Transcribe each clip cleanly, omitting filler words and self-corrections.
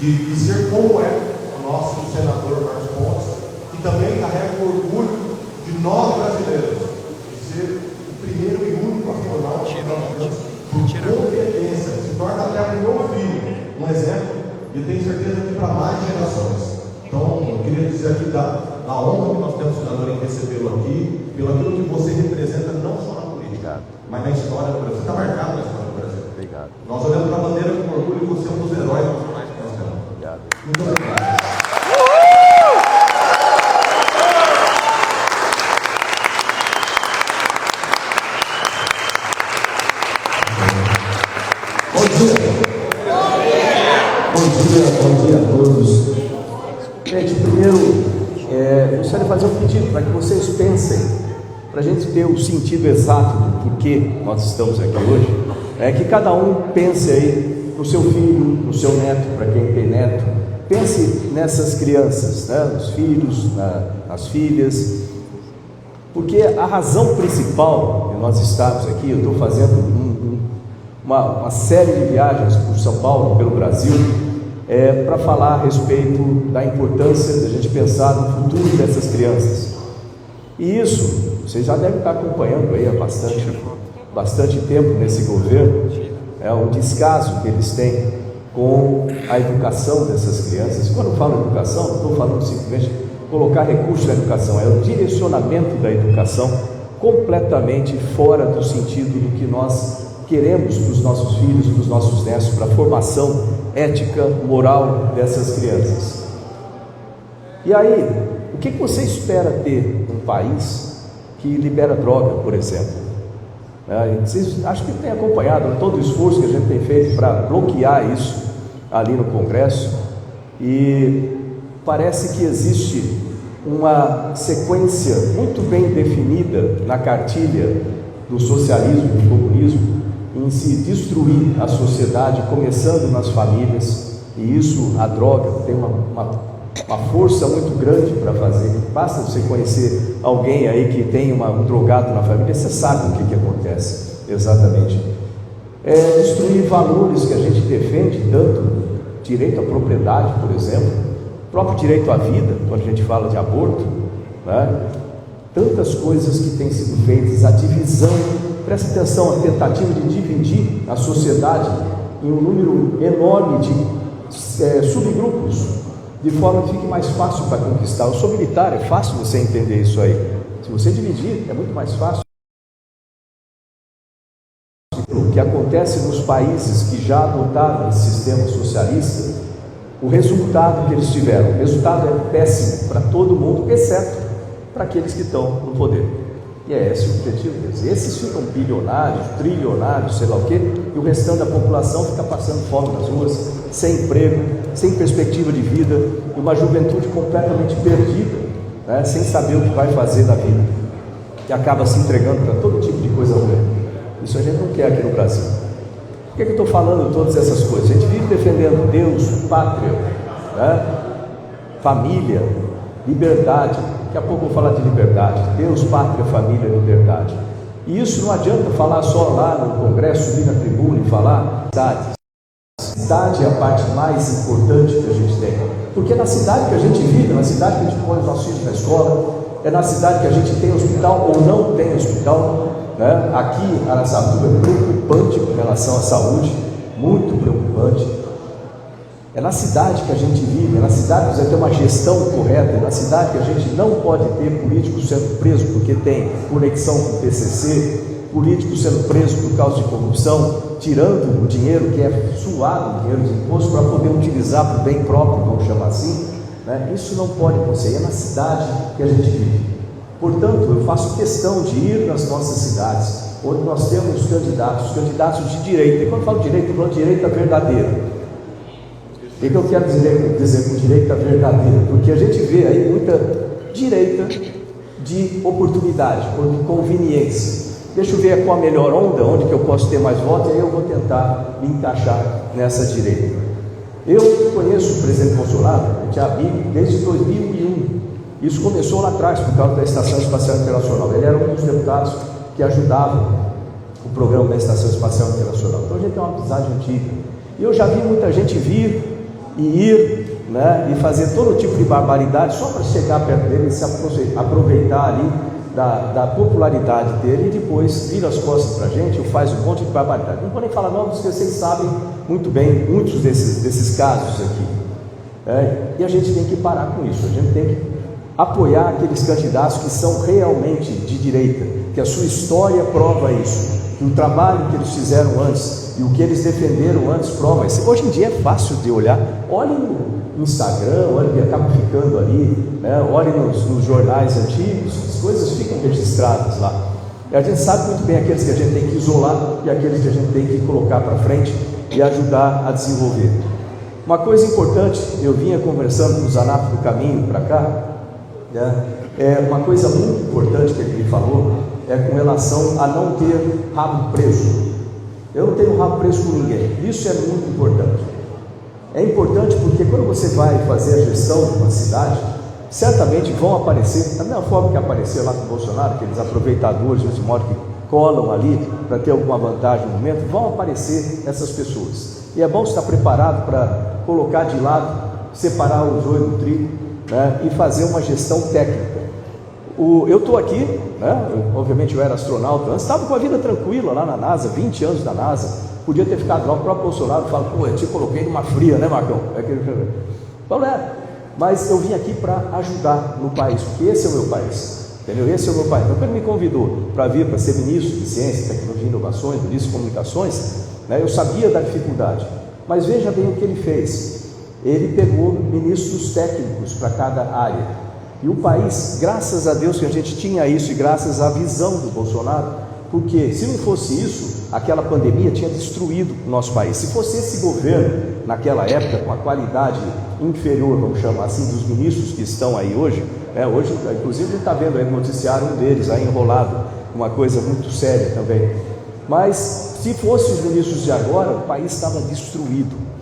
de dizer como é o nosso senador Marcos Pontes, que também carrega o orgulho de nós brasileiros, de ser o primeiro e único astronauta por competência, se torna até o meu filho um exemplo, e eu tenho certeza que para mais gerações. Então, eu queria dizer aqui da honra que nós temos, senador, em recebê-lo aqui, pelo aquilo que você representa, não só na política, mas na história do Brasil. Você está marcado na história do Brasil. Obrigado. Nós olhamos para a bandeira com orgulho e você é um dos heróis nacionais que nós temos. Obrigado. Muito obrigado. Bom dia a todos. Gente, primeiro, gostaria de fazer um pedido para que vocês pensem, para a gente ter o sentido exato do porquê nós estamos aqui hoje, que cada um pense aí no seu filho, no seu neto, para quem tem neto, pense nessas crianças, nos filhos, nas filhas, porque a razão principal de nós estarmos aqui, eu estou fazendo uma série de viagens por São Paulo, pelo Brasil, para falar a respeito da importância da gente pensar no futuro dessas crianças. E isso, vocês já devem estar acompanhando aí há bastante tempo nesse governo, o descaso que eles têm com a educação dessas crianças. Quando eu falo educação, não estou falando simplesmente colocar recursos na educação, é o direcionamento da educação completamente fora do sentido do que nós queremos para os nossos filhos, para os nossos netos, para a formação ética, moral dessas crianças. E aí, o que você espera ter num país que libera droga, por exemplo? Vocês acho que têm acompanhado todo o esforço que a gente tem feito para bloquear isso ali no Congresso, e parece que existe uma sequência muito bem definida na cartilha do socialismo e do comunismo em se destruir a sociedade, começando nas famílias, e isso, a droga, tem uma força muito grande para fazer. Basta você conhecer alguém aí que tem um drogado na família, você sabe o que acontece exatamente. Destruir valores que a gente defende tanto, direito à propriedade, por exemplo, próprio direito à vida, quando a gente fala de aborto, tantas coisas que têm sido feitas, a divisão. Preste atenção, a tentativa de dividir a sociedade em um número enorme de subgrupos, de forma que fique mais fácil para conquistar. Eu sou militar, é fácil você entender isso aí. Se você dividir, é muito mais fácil. O que acontece nos países que já adotaram esse sistema socialista, o resultado que eles tiveram, o resultado é péssimo para todo mundo, exceto para aqueles que estão no poder. E é esse o objetivo deles. Esses ficam bilionários, trilionários, sei lá o quê, e o restante da população fica passando fome nas ruas, sem emprego, sem perspectiva de vida, e uma juventude completamente perdida, sem saber o que vai fazer da vida, e acaba se entregando para todo tipo de coisa ruim. Isso a gente não quer aqui no Brasil. Por que eu estou falando todas essas coisas? A gente vive defendendo Deus, pátria, família, liberdade. Daqui a pouco eu vou falar de liberdade. Deus, pátria, família, liberdade. E isso não adianta falar só lá no Congresso, subir na tribuna e falar cidade. Cidade é a parte mais importante que a gente tem. Porque é na cidade que a gente vive, é na cidade que a gente põe os nossos filhos na escola, é na cidade que a gente tem hospital ou não tem hospital. Aqui, Araçatuba é preocupante com relação à saúde, muito preocupante. É na cidade que a gente vive, é na cidade que você tem uma gestão correta, é na cidade que a gente não pode ter políticos sendo presos porque tem conexão com o PCC, políticos sendo presos por causa de corrupção, tirando o dinheiro que é suado, o dinheiro de imposto, para poder utilizar para o bem próprio, vamos chamar assim. Isso não pode acontecer, é na cidade que a gente vive. Portanto, eu faço questão de ir nas nossas cidades, onde nós temos candidatos de direita. E quando eu falo direita, eu falo direita verdadeira. O que eu quero dizer com direita verdadeira? Porque a gente vê aí muita direita de oportunidade, de conveniência. Deixa eu ver qual a melhor onda, onde que eu posso ter mais votos, e aí eu vou tentar me encaixar nessa direita. Eu conheço o presidente Bolsonaro, já vi desde 2001. Isso começou lá atrás, por causa da Estação Espacial Internacional. Ele era um dos deputados que ajudavam o programa da Estação Espacial Internacional. Então a gente tem uma amizade antiga. E eu já vi muita gente vir e ir, né, e fazer todo tipo de barbaridade só para chegar perto dele e se aproveitar ali da popularidade dele, e depois vira as costas para a gente ou faz um monte de barbaridade. Não vou nem falar nomes, porque vocês sabem muito bem muitos desses casos aqui. E a gente tem que parar com isso, a gente tem que apoiar aqueles candidatos que são realmente de direita, que a sua história prova isso, que o trabalho que eles fizeram antes e o que eles defenderam antes prova isso. Hoje em dia é fácil de olhar, olhem no Instagram, olhem que acaba ficando ali, né? Olhem nos jornais antigos, as coisas ficam registradas lá. E a gente sabe muito bem aqueles que a gente tem que isolar e aqueles que a gente tem que colocar para frente e ajudar a desenvolver. Uma coisa importante, eu vinha conversando com o Zanato do caminho para cá, uma coisa muito importante que ele me falou é com relação a não ter rabo preso. Eu não tenho rabo preso com ninguém, isso é muito importante. É importante porque quando você vai fazer a gestão de uma cidade, certamente vão aparecer, da mesma forma que apareceu lá com o Bolsonaro, aqueles aproveitadores de modo que colam ali para ter alguma vantagem no momento, vão aparecer essas pessoas. E é bom estar preparado para colocar de lado, separar o joio do trigo, né, e fazer uma gestão técnica. Eu estou aqui, né, obviamente eu era astronauta antes, estava com a vida tranquila lá na NASA, 20 anos da NASA, podia ter ficado lá. O próprio Bolsonaro fala: pô, eu te coloquei numa fria, né, Marcão? Mas eu vim aqui para ajudar no país, porque esse é o meu país, entendeu? Esse é o meu país. Então, quando ele me convidou para vir para ser ministro de Ciência, Tecnologia e Inovações, ministro de Comunicações, né, eu sabia da dificuldade, mas veja bem o que ele fez. Ele pegou ministros técnicos para cada área. E o país, graças a Deus que a gente tinha isso, e graças à visão do Bolsonaro, porque se não fosse isso, aquela pandemia tinha destruído o nosso país. Se fosse esse governo, naquela época, com a qualidade inferior, vamos chamar assim, dos ministros que estão aí hoje, hoje, inclusive, a gente está vendo aí no noticiário um deles aí enrolado, uma coisa muito séria também. Mas se fosse os ministros de agora, o país estava destruído.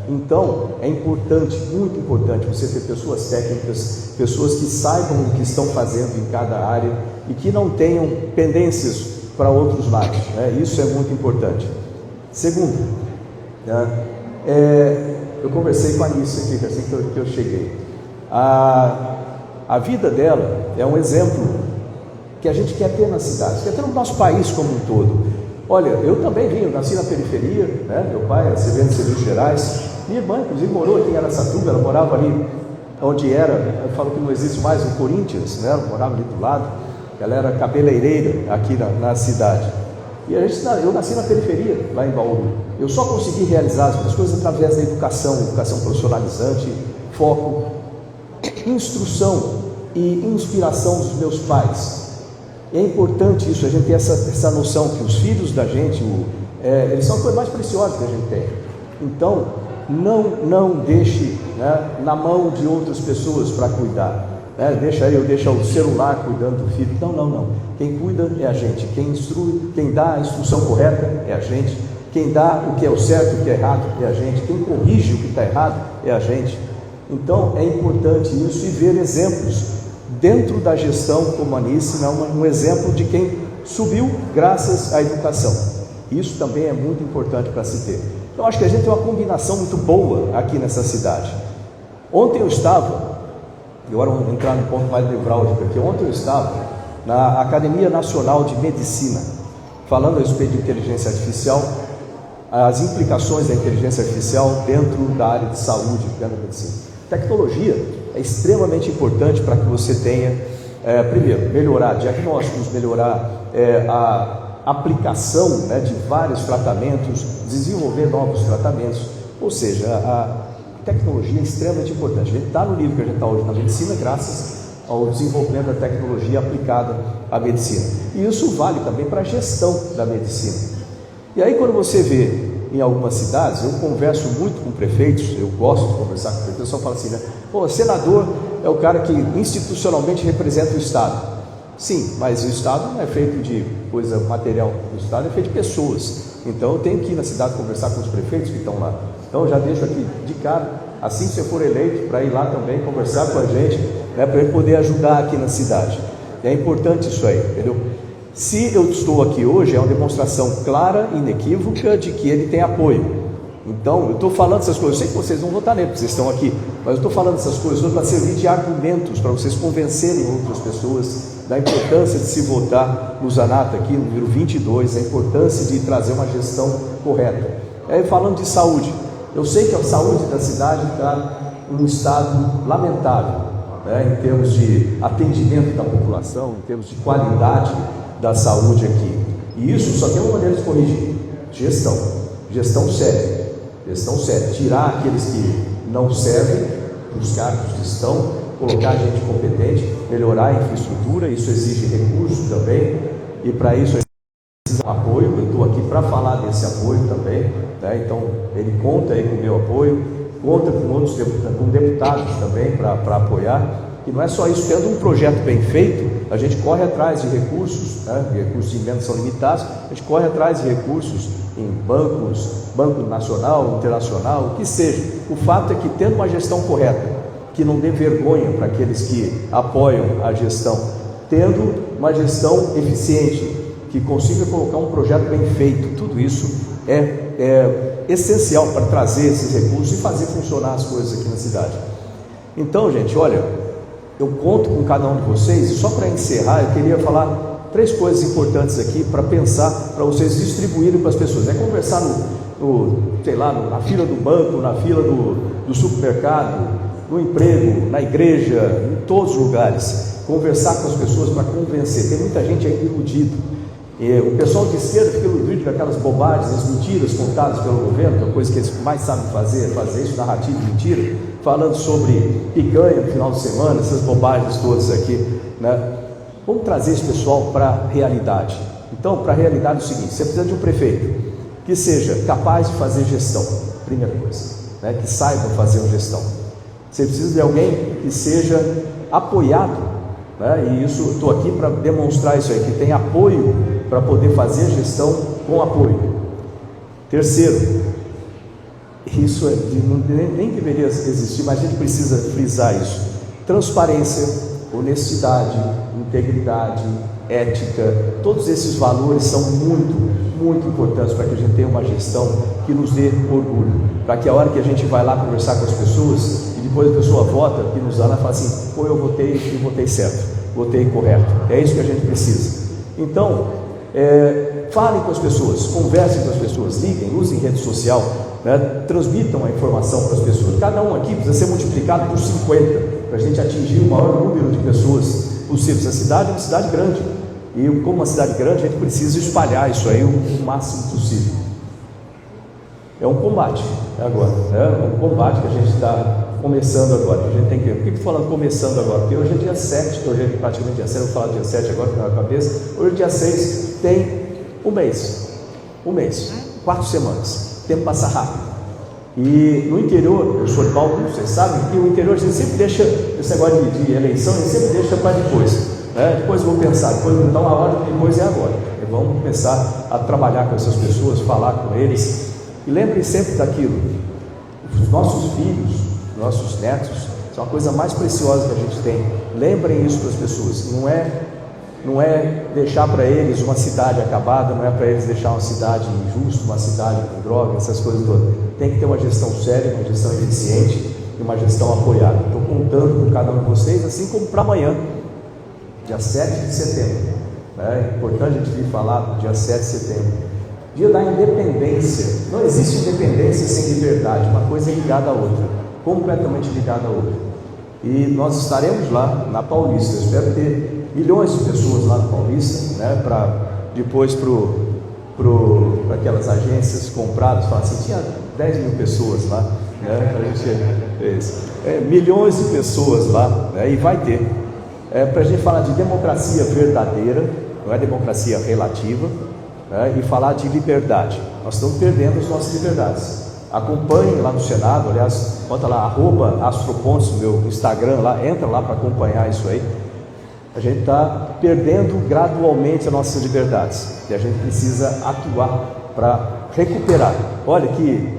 Então é importante, muito importante, você ter pessoas técnicas, pessoas que saibam o que estão fazendo em cada área e que não tenham pendências para outros lados, isso é muito importante. Segundo, eu conversei com a Alice aqui, assim que eu cheguei. A vida dela é um exemplo que a gente quer ter na cidade, quer ter no nosso país como um todo. Olha, eu também vim, eu nasci na periferia, meu pai era servente de serviços gerais, minha irmã inclusive morou aqui em Araçatuba, ela morava ali onde era, eu falo que não existe mais o Corinthians, ela morava ali do lado, ela era cabeleireira aqui na cidade. E eu nasci na periferia, lá em Bauru. Eu só consegui realizar as minhas coisas através da educação profissionalizante, foco, instrução e inspiração dos meus pais. É importante isso, a gente ter essa noção que os filhos da gente, eles são a coisa mais preciosa que a gente tem. Então, não deixe na mão de outras pessoas para cuidar. Deixa o celular cuidando do filho. Não. Quem cuida é a gente. Quem instrui, quem dá a instrução correta é a gente. Quem dá o que é o certo e o que é errado é a gente. Quem corrige o que está errado é a gente. Então, é importante isso e ver exemplos dentro da gestão como a Anice, um exemplo de quem subiu graças à educação. Isso também é muito importante para se ter. Então acho que a gente tem uma combinação muito boa aqui nessa cidade. Ontem eu estava, agora vamos entrar no ponto mais nevrálgico aqui, ontem eu estava na Academia Nacional de Medicina, falando a respeito de inteligência artificial, as implicações da inteligência artificial dentro da área de saúde, dentro da medicina. Tecnologia é extremamente importante para que você tenha, primeiro, melhorar diagnósticos, melhorar a aplicação de vários tratamentos, desenvolver novos tratamentos, ou seja, a tecnologia é extremamente importante. A gente está no nível que a gente está hoje na medicina graças ao desenvolvimento da tecnologia aplicada à medicina, e isso vale também para a gestão da medicina. E aí quando você vê em algumas cidades, eu converso muito com prefeitos, eu gosto de conversar com prefeitos, o pessoal fala assim, senador é o cara que institucionalmente representa o Estado. Sim, mas o Estado não é feito de coisa material, o Estado é feito de pessoas. Então eu tenho que ir na cidade conversar com os prefeitos que estão lá. Então eu já deixo aqui de cara, assim que você for eleito, para ir lá também conversar com a gente, para a gente poder ajudar aqui na cidade. É importante isso aí, entendeu? Se eu estou aqui hoje, é uma demonstração clara e inequívoca de que ele tem apoio. Então, eu estou falando essas coisas, eu sei que vocês não vão estar nele, porque vocês estão aqui, mas eu estou falando essas coisas para servir de argumentos, para vocês convencerem outras pessoas da importância de se votar no Zanata aqui, no número 22, a importância de trazer uma gestão correta. Falando de saúde, eu sei que a saúde da cidade está em um estado lamentável, né, em termos de atendimento da população, em termos de qualidade da saúde aqui, e isso só tem uma maneira de corrigir: gestão séria, tirar aqueles que não servem, buscar os que estão, colocar gente competente, melhorar a infraestrutura. Isso exige recursos também, e para isso precisa de apoio. Eu estou aqui para falar desse apoio também, né? Então ele conta aí com o meu apoio, conta com outros deputados também para apoiar. E não é só isso, tendo um projeto bem feito, a gente corre atrás de recursos, né? Recursos de emendas são limitados, a gente corre atrás de recursos em bancos, Banco Nacional, Internacional, o que seja. O fato é que, tendo uma gestão correta, que não dê vergonha para aqueles que apoiam a gestão, tendo uma gestão eficiente, que consiga colocar um projeto bem feito, tudo isso é essencial para trazer esses recursos e fazer funcionar as coisas aqui na cidade. Então, gente, olha, eu conto com cada um de vocês, e só para encerrar, eu queria falar 3 coisas importantes aqui para pensar, para vocês distribuírem para as pessoas. Conversar na fila do banco, na fila do supermercado, no emprego, na igreja, em todos os lugares. Conversar com as pessoas para convencer. Tem muita gente aí iludido. O pessoal de esquerda fica iludido com aquelas bobagens, as mentiras contadas pelo governo, que é a coisa que eles mais sabem fazer isso, narrativa de mentira, falando sobre picanha no final de semana, essas bobagens todas aqui, né? Vamos trazer esse pessoal para a realidade. Então, para a realidade é o seguinte: você precisa de um prefeito que seja capaz de fazer gestão, primeira coisa, né? Que saiba fazer uma gestão. Você precisa de alguém que seja apoiado, né? E isso, eu estou aqui para demonstrar isso aí, que tem apoio para poder fazer gestão com apoio. Terceiro, isso nem deveria existir, mas a gente precisa frisar isso: transparência, honestidade, integridade, ética. Todos esses valores são muito importantes para que a gente tenha uma gestão que nos dê orgulho, para que a hora que a gente vai lá conversar com as pessoas e depois a pessoa vota aqui nos anos, ela fala assim: pô, eu votei certo, votei correto. É isso que a gente precisa. Então, falem com as pessoas, conversem com as pessoas, liguem, usem rede social, né? Transmitam a informação para as pessoas. Cada um aqui precisa ser multiplicado por 50 para a gente atingir o maior número de pessoas possível. A cidade é uma cidade grande, e como uma cidade grande, a gente precisa espalhar isso aí o máximo possível. É um combate agora, é um combate que a gente está começando agora. A gente tem que... Por que eu estou falando começando agora? Porque hoje é dia 7, hoje é praticamente dia 7, eu vou falar dia 7 agora, que na cabeça. Hoje é dia 6, tem um mês, 4 semanas, o tempo passa rápido. E no interior, eu sou de Paulo, vocês sabem que o interior a gente sempre deixa, esse negócio de eleição, a gente sempre deixa para depois, né? Depois eu vou pensar, depois vou dar uma hora, depois é agora. E vamos começar a trabalhar com essas pessoas, falar com eles. E lembrem sempre daquilo: os nossos filhos, nossos netos, são a coisa mais preciosa que a gente tem. Lembrem isso para as pessoas. Não é deixar para eles uma cidade acabada, não é para eles deixar uma cidade injusta, uma cidade com droga, essas coisas todas. Tem que ter uma gestão séria, uma gestão eficiente e uma gestão apoiada. Estou contando com cada um de vocês, assim como para amanhã, dia 7 de setembro. É importante a gente vir falar do dia 7 de setembro, dia da independência. Não existe independência sem liberdade, uma coisa é ligada à outra, completamente ligada à outra. E nós estaremos lá na Paulista. Eu espero ter milhões de pessoas lá no Paulista, né, para depois para aquelas agências compradas, falar assim: tinha 10 mil pessoas lá, né, para a gente milhões de pessoas lá, né, e vai ter, para a gente falar de democracia verdadeira, não é democracia relativa, né, e falar de liberdade. Nós estamos perdendo as nossas liberdades. Acompanhem lá no Senado, aliás, bota lá @astropontes no meu Instagram, lá, entra lá para acompanhar isso aí. A gente está perdendo gradualmente as nossas liberdades, e a gente precisa atuar para recuperar. Olha que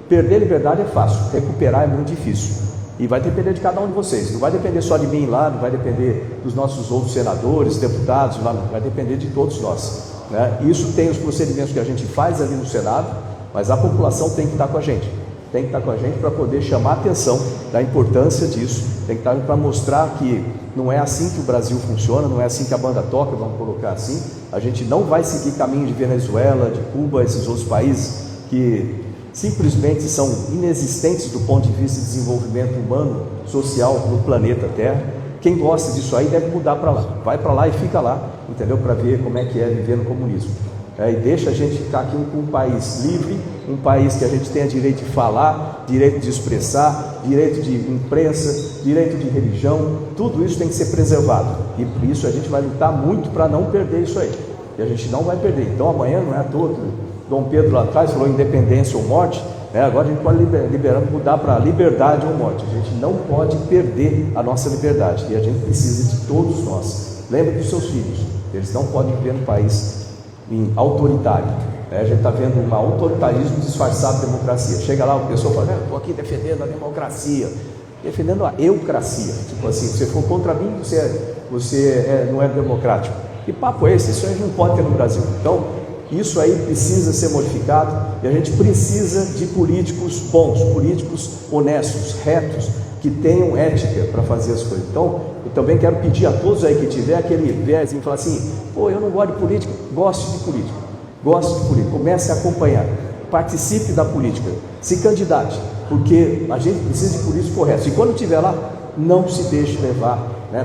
perder liberdade é fácil, recuperar é muito difícil, e vai depender de cada um de vocês. Não vai depender só de mim lá, não vai depender dos nossos outros senadores, deputados lá, não. Vai depender de todos nós, né? Isso tem os procedimentos que a gente faz ali no Senado, mas a população tem que estar com a gente. Tem que estar com a gente para poder chamar a atenção da importância disso, tem que estar para mostrar que não é assim que o Brasil funciona, não é assim que a banda toca, vamos colocar assim. A gente não vai seguir caminho de Venezuela, de Cuba, esses outros países que simplesmente são inexistentes do ponto de vista de desenvolvimento humano, social no planeta Terra. Quem gosta disso aí deve mudar para lá, vai para lá e fica lá, entendeu? Para ver como é que é viver no comunismo. E deixa a gente ficar aqui com um país livre, um país que a gente tenha direito de falar, direito de expressar, direito de imprensa, direito de religião, tudo isso tem que ser preservado, e por isso a gente vai lutar muito para não perder isso aí, e a gente não vai perder. Então amanhã não é à toa que Dom Pedro lá atrás falou independência ou morte, agora a gente pode mudar para liberdade ou morte. A gente não pode perder a nossa liberdade, e a gente precisa de todos nós. Lembre dos seus filhos, eles não podem viver num país autoritário. A gente está vendo um autoritarismo disfarçado de democracia. Chega lá, o pessoal fala, estou aqui defendendo a democracia, defendendo a eucracia. Tipo assim, se você for contra mim, você não é democrático. Que papo é esse? Isso aí não pode ter no Brasil. Então, isso aí precisa ser modificado, e a gente precisa de políticos bons, políticos honestos, retos, que tenham ética para fazer as coisas. Então, eu também quero pedir a todos aí que tiver aquele viés em falar assim, eu não gosto de política, goste de política, comece a acompanhar, participe da política, se candidate, porque a gente precisa de políticos corretos, e quando estiver lá, não se deixe levar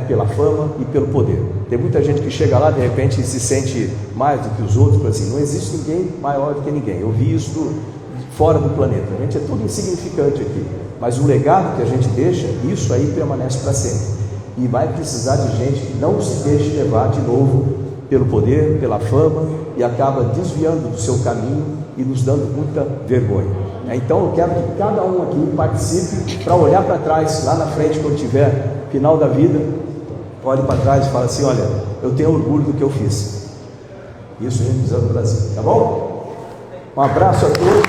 pela fama e pelo poder. Tem muita gente que chega lá, de repente se sente mais do que os outros, assim, não existe ninguém maior do que ninguém. Eu vi isso fora do planeta, a gente é tudo insignificante aqui, mas o legado que a gente deixa, isso aí permanece para sempre, e vai precisar de gente que não se deixe levar de novo pelo poder, pela fama, e acaba desviando do seu caminho e nos dando muita vergonha. Então eu quero que cada um aqui participe para olhar para trás, lá na frente, quando tiver final da vida, olhe para trás e fale assim, olha, eu tenho orgulho do que eu fiz. Isso a gente precisa do Brasil, tá bom? Um abraço a todos.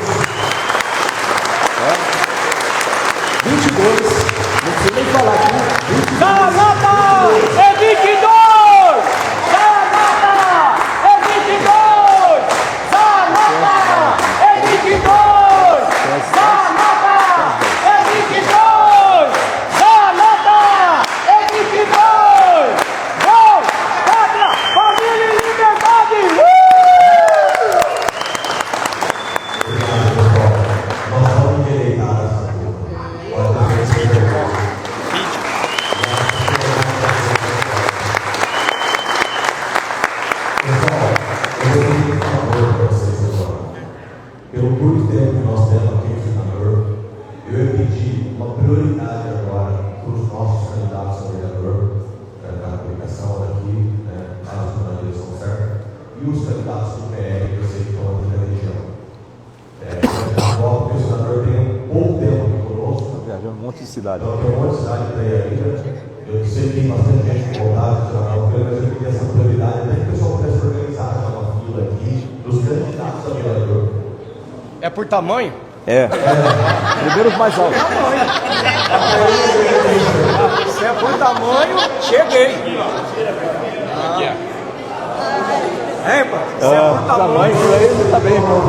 22, não precisa nem falar aqui. 22. Salata é 22! Salata é 22! Salata é 22! Salata é 22! Salata é 22! Gol! Pátria, família e liberdade! Nós vamos endireitar essa coisa. Pelo curto tempo que nós temos aqui no senador, eu ia pedir uma prioridade agora para os nossos candidatos a vereador, da aplicação daqui, mais na direção certa, e os candidatos do PR, que eu sei que estão aqui na região. Agora, o senador tem pouco tempo aqui conosco. Estou viajando um monte de cidade. Então, tem um monte de cidade para ir ainda. Eu sei que tem bastante gente voltada a tirar uma mas eu queria essa prioridade, até que o pessoal pudesse organizar já uma fila aqui dos candidatos a vereador. É por tamanho? Primeiro os mais altos. Se é por tamanho, cheguei. É, pô. Se é por tamanho, Tamanho, por aí está bem, irmão.